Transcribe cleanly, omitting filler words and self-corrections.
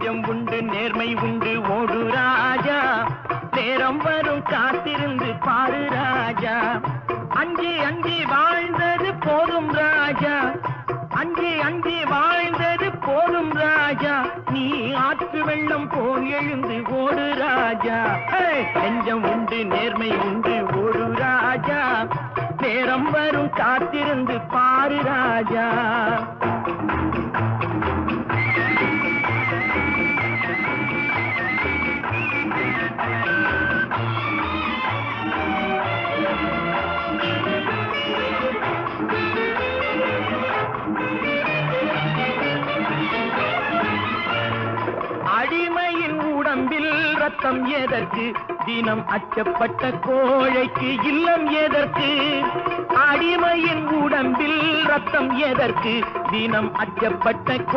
நெஞ்சம் உண்டு நேர்மை உண்டு ஓடு ராஜா, நேரம் வரும் காத்திருந்து பாரு ராஜா. அஞ்சி அஞ்சி வாழ்ந்தது போதும் ராஜா, அஞ்சி அஞ்சி வாழ்ந்தது போதும் ராஜா, நீ ஆற்று வெள்ளம் போல் எழுந்து ஓடு ராஜா. நெஞ்சம் உண்டு நேர்மை உண்டு ஓடு ராஜா, நேரம் வரும் காத்திருந்து பாரு ராஜா. அடிமையின் உடம்பில் ரத்தம் எதற்கு, தினம் அச்சப்பட்ட கோழைக்கு இல்லம் எதற்கு. அடிமையின் உடம்பில் ரத்தம் எதற்கு, தினம் அச்சப்பட்ட